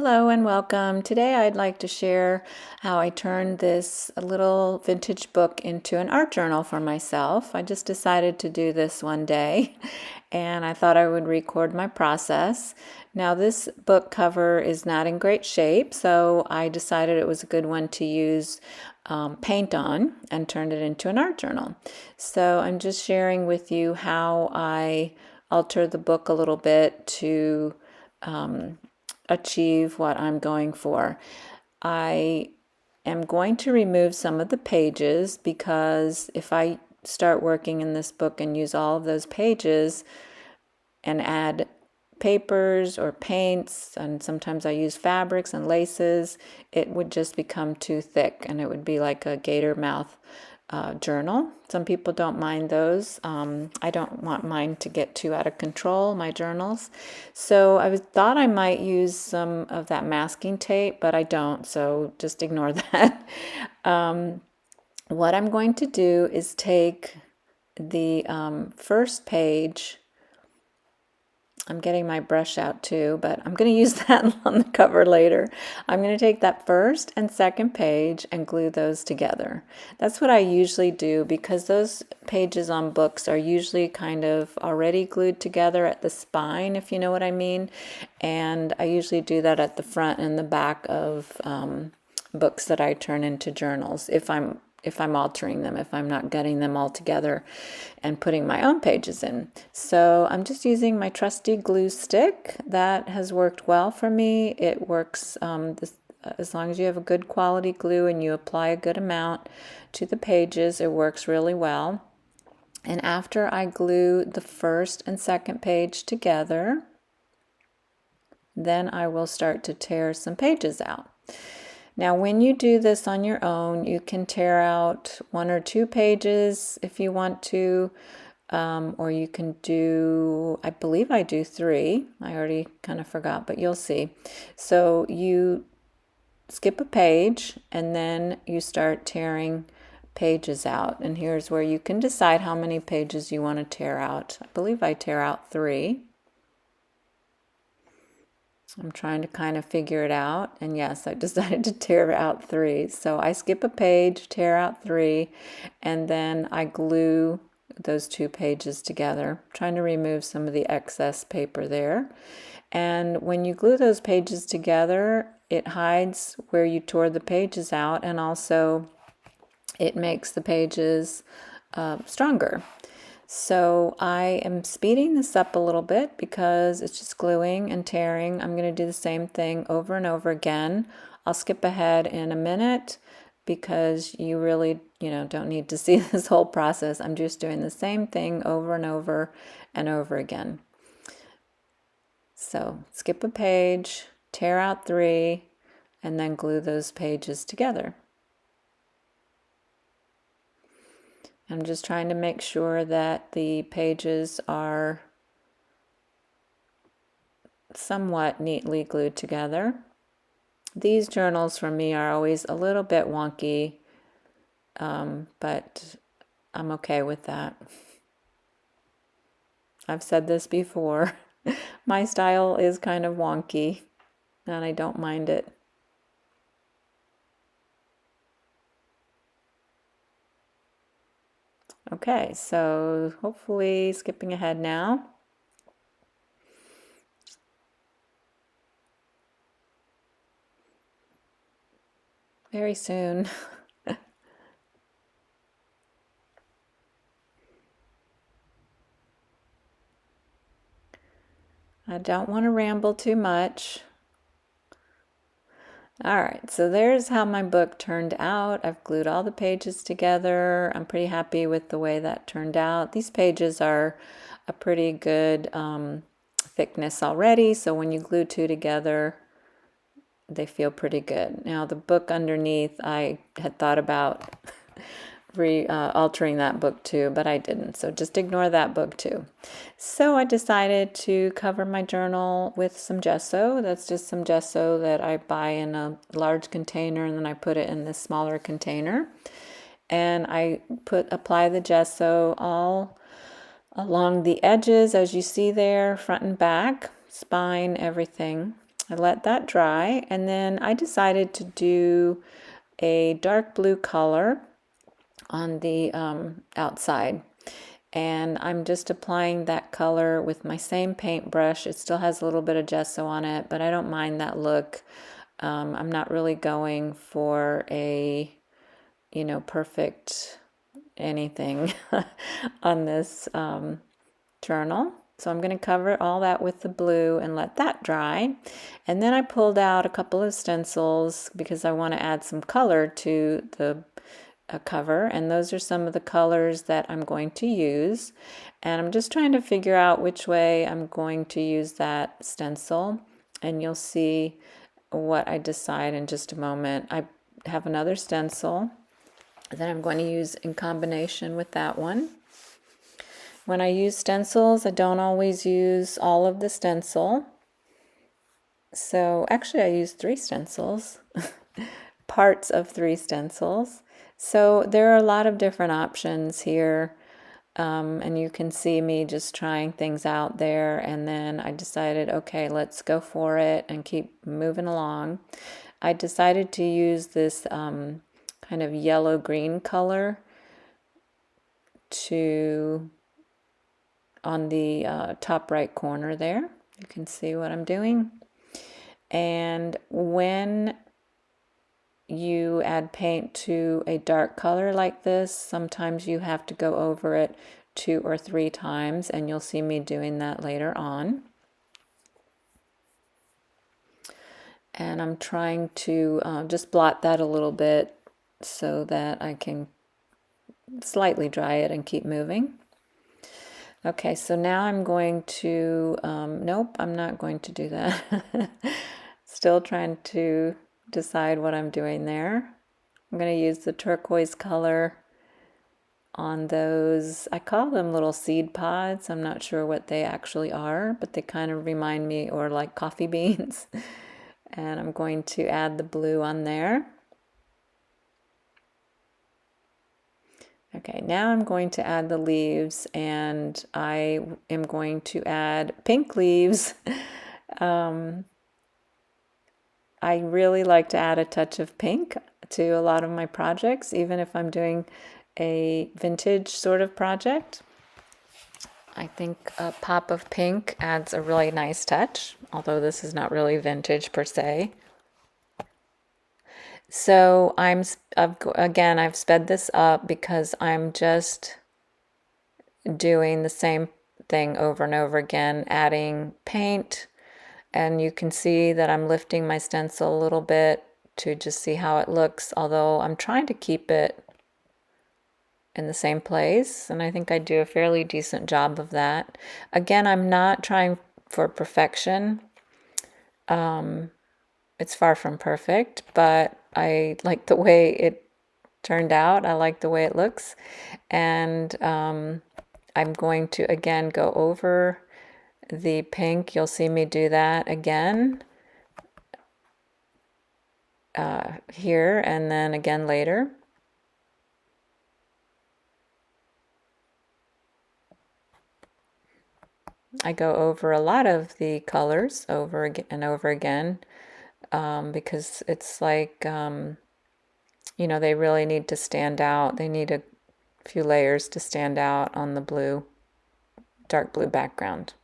Hello and welcome. Today I'd like to share how I turned this little vintage book into an art journal for myself. I just decided to do this one day and I thought I would record my process. Now this book cover is not in great shape, so I decided it was a good one to use paint on and turned it into an art journal. So I'm just sharing with you how I alter the book a little bit to achieve what I'm going for. I am going to remove some of the pages because if I start working in this book and use all of those pages and add papers or paints, and sometimes I use fabrics and laces, it would just become too thick and it would be like a gator mouth journal. Some people don't mind those. I don't want mine to get too out of control, my journals. So I thought I might use some of that masking tape, but I don't, so just ignore that. What I'm going to do is take the first page. I'm getting my brush out too, but I'm going to use that on the cover later. I'm going to take that first and second page and glue those together. That's what I usually do because those pages on books are usually kind of already glued together at the spine, if you know what I mean. And I usually do that at the front and the back of books that I turn into journals if I'm altering them, if I'm not getting them all together and putting my own pages in. So I'm just using my trusty glue stick. That has worked well for me. It works as long as you have a good quality glue and you apply a good amount to the pages, it works really well. And after I glue the first and second page together, then I will start to tear some pages out. Now, when you do this on your own, you can tear out 1 or 2 pages if you want to, or you can do, I believe I do 3. I already kind of forgot, but you'll see. So you skip a page and then you start tearing pages out. And here's where you can decide how many pages you want to tear out. I believe I tear out 3. I'm trying to kind of figure it out, and yes, I decided to tear out 3. So I skip a page, tear out 3, and then I glue those 2 pages together, trying to remove some of the excess paper there. And when you glue those pages together, it hides where you tore the pages out, and also it makes the pages stronger. So I am speeding this up a little bit because it's just gluing and tearing. I'm going to do the same thing over and over again. I'll skip ahead in a minute because you really, don't need to see this whole process. I'm just doing the same thing over and over and over again. So skip a page, tear out 3, and then glue those pages together. I'm just trying to make sure that the pages are somewhat neatly glued together. These journals for me are always a little bit wonky, but I'm okay with that. I've said this before. My style is kind of wonky, and I don't mind it. Okay, so hopefully skipping ahead now. Very soon. I don't want to ramble too much. All right, so there's how my book turned out. I've glued all the pages together. I'm pretty happy with the way that turned out. These pages are a pretty good thickness already, so when you glue 2 together, they feel pretty good. Now the book underneath, I had thought about altering that book too, but I didn't, so just ignore that book too. So I decided to cover my journal with some gesso. That's just some gesso that I buy in a large container, and then I put it in this smaller container, and I apply the gesso all along the edges, as you see there, front and back, spine, everything. I let that dry, and then I decided to do a dark blue color on the outside. And I'm just applying that color with my same paintbrush. It still has a little bit of gesso on it, but I don't mind that look. I'm not really going for a, perfect anything on this journal. So I'm going to cover all that with the blue and let that dry. And then I pulled out a couple of stencils because I want to add some color to the cover, and those are some of the colors that I'm going to use. And I'm just trying to figure out which way I'm going to use that stencil, and you'll see what I decide in just a moment. I have another stencil that I'm going to use in combination with that one. When I use stencils, I don't always use all of the stencil. So actually I use 3 stencils, parts of 3 stencils. So there are a lot of different options here, and you can see me just trying things out there, and then I decided, okay, let's go for it and keep moving along. I decided to use this kind of yellow-green color on the top right corner there. You can see what I'm doing. And when you add paint to a dark color like this, sometimes you have to go over it 2 or 3 times, and you'll see me doing that later on. And I'm trying to just blot that a little bit so that I can slightly dry it and keep moving. Okay, so now I'm going to, nope, I'm not going to do that. Still trying to decide what I'm doing there. I'm going to use the turquoise color on those. I call them little seed pods. I'm not sure what they actually are, but they kind of remind me, or like coffee beans. And I'm going to add the blue on there. Okay, now I'm going to add the leaves, and I am going to add pink leaves. I really like to add a touch of pink to a lot of my projects, even if I'm doing a vintage sort of project. I think a pop of pink adds a really nice touch, although this is not really vintage per se. So I've sped this up because I'm just doing the same thing over and over again, adding paint, and you can see that I'm lifting my stencil a little bit to just see how it looks, although I'm trying to keep it in the same place, and I think I do a fairly decent job of that. Again, I'm not trying for perfection. It's far from perfect, but I like the way it turned out. I like the way it looks, and I'm going to again go over the pink. You'll see me do that again here, and then again later. I go over a lot of the colors over and over again because it's like, they really need to stand out. They need a few layers to stand out on the blue, dark blue background.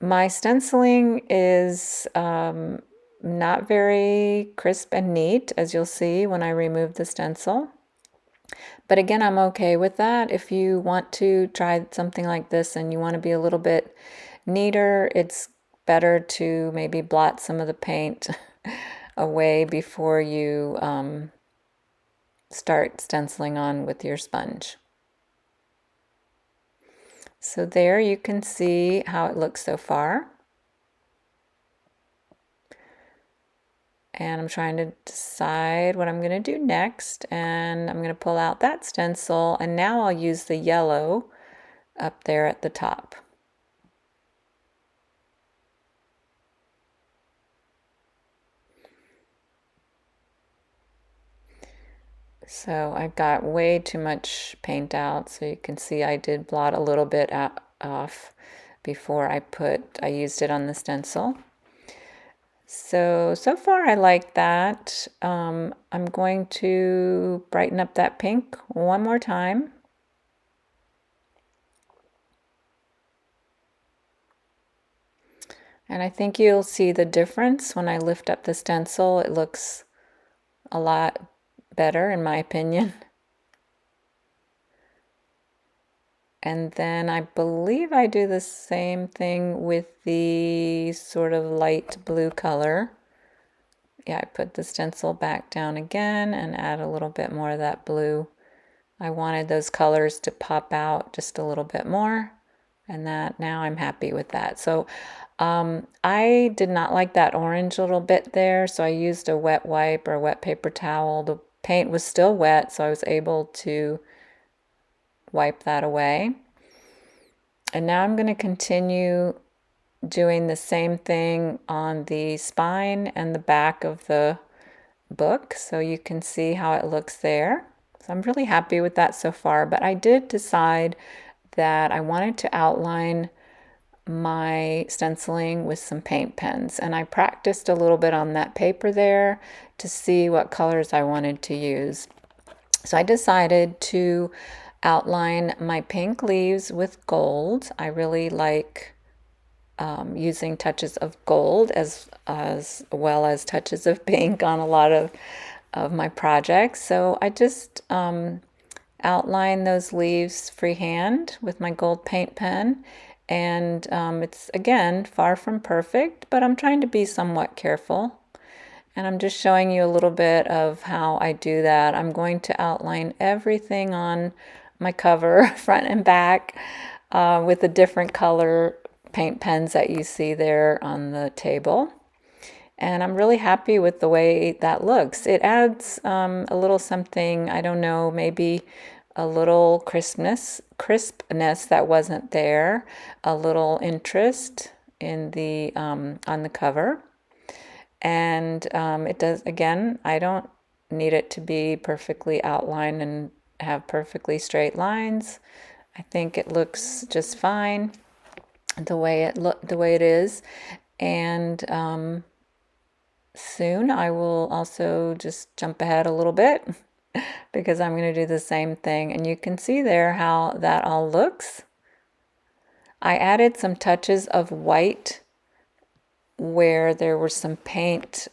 My stenciling is not very crisp and neat, as you'll see when I remove the stencil. But again, I'm okay with that. If you want to try something like this and you want to be a little bit neater, it's better to maybe blot some of the paint away before you start stenciling on with your sponge. So there you can see how it looks so far. And I'm trying to decide what I'm going to do next, and I'm going to pull out that stencil, and now I'll use the yellow up there at the top. So I got way too much paint out, so you can see I did blot a little bit off before I used it on the stencil. So far I like that. I'm going to brighten up that pink one more time. And I think you'll see the difference when I lift up the stencil. It looks a lot better in my opinion. And then I believe I do the same thing with the sort of light blue color. Yeah, I put the stencil back down again and add a little bit more of that blue. I wanted those colors to pop out just a little bit more, and that now I'm happy with that. So I did not like that orange little bit there, so I used a wet wipe or a wet paper towel. The paint was still wet, so I was able to wipe that away. And now I'm going to continue doing the same thing on the spine and the back of the book, so you can see how it looks there. So I'm really happy with that so far, but I did decide that I wanted to outline my stenciling with some paint pens, and I practiced a little bit on that paper there to see what colors I wanted to use. So I decided to outline my pink leaves with gold. I really like using touches of gold as well as touches of pink on a lot of my projects. So I just outline those leaves freehand with my gold paint pen. And it's, again, far from perfect, but I'm trying to be somewhat careful. And I'm just showing you a little bit of how I do that. I'm going to outline everything on my cover, front and back, with the different color paint pens that you see there on the table. And I'm really happy with the way that looks. It adds a little something, I don't know, maybe a little crispness that wasn't there, a little interest in the on the cover. And it does, again, I don't need it to be perfectly outlined and have perfectly straight lines. I think it looks just fine the way it is. And soon I will also just jump ahead a little bit because I'm going to do the same thing. And you can see there how that all looks. I added some touches of white where there was some paint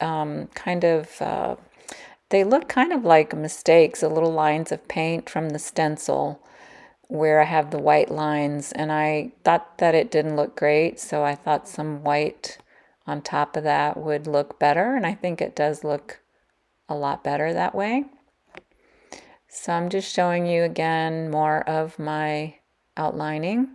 they look kind of like mistakes, little lines of paint from the stencil where I have the white lines, and I thought that it didn't look great, so I thought some white on top of that would look better, and I think it does look a lot better that way. So I'm just showing you again more of my outlining.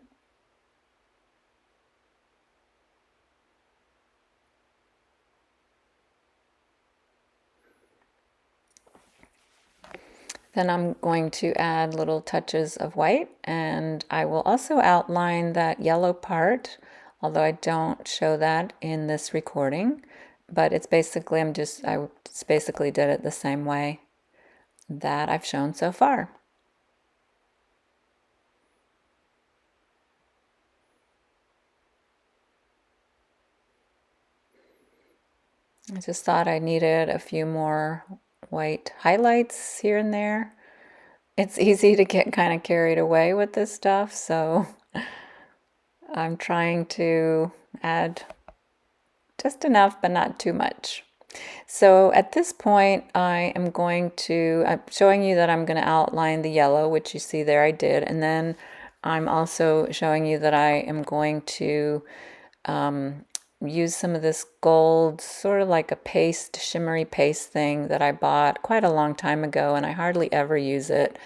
Then I'm going to add little touches of white, and I will also outline that yellow part, although I don't show that in this recording, but it's basically, I just basically did it the same way that I've shown so far. I just thought I needed a few more white highlights here and there. It's easy to get kind of carried away with this stuff, so I'm trying to add just enough, but not too much. So at this point, I'm showing you that I'm going to outline the yellow, which you see there I did, and then I'm also showing you that I am going to use some of this gold, sort of like a paste, shimmery paste thing that I bought quite a long time ago, and I hardly ever use it.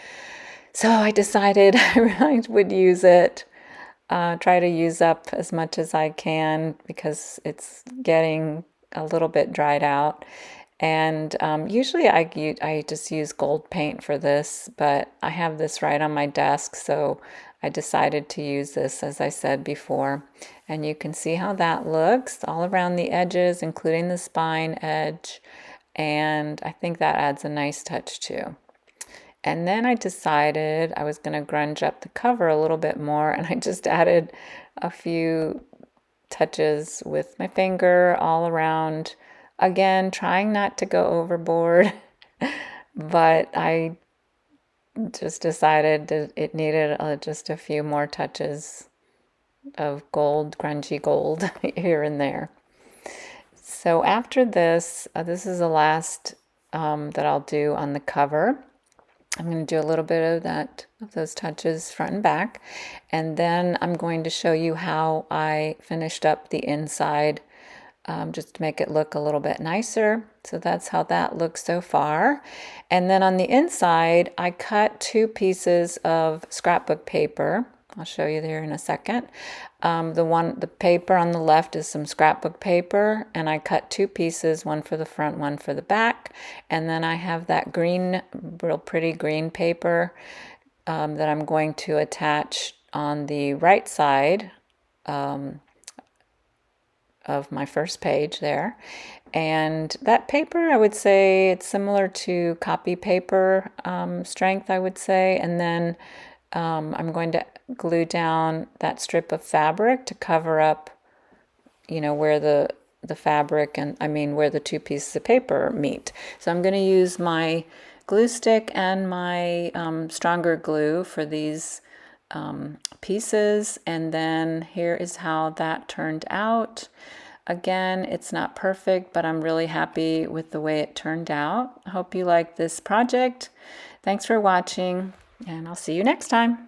So I decided I would use it, try to use up as much as I can because it's getting a little bit dried out. And usually I just use gold paint for this, but I have this right on my desk, so I decided to use this, as I said before. And you can see how that looks all around the edges, including the spine edge. And I think that adds a nice touch too. And then I decided I was going to grunge up the cover a little bit more, and I just added a few touches with my finger all around. Again, trying not to go overboard, but I just decided that it needed just a few more touches of gold, grungy gold here and there. So after this, this is the last that I'll do on the cover. I'm going to do a little bit of those touches front and back, and then I'm going to show you how I finished up the inside just to make it look a little bit nicer. So that's how that looks so far. And then on the inside, I cut 2 pieces of scrapbook paper. I'll show you there in a second. The paper on the left is some scrapbook paper, and I cut 2 pieces, one for the front, one for the back. And then I have that green, real pretty green paper that I'm going to attach on the right side of my first page there. And that paper, I would say it's similar to copy paper strength, I would say. And then I'm going to glue down that strip of fabric to cover up, where the fabric where the 2 pieces of paper meet. So I'm going to use my glue stick and my stronger glue for these pieces. And then here is how that turned out. Again, it's not perfect, but I'm really happy with the way it turned out. I hope you like this project. Thanks for watching, and I'll see you next time.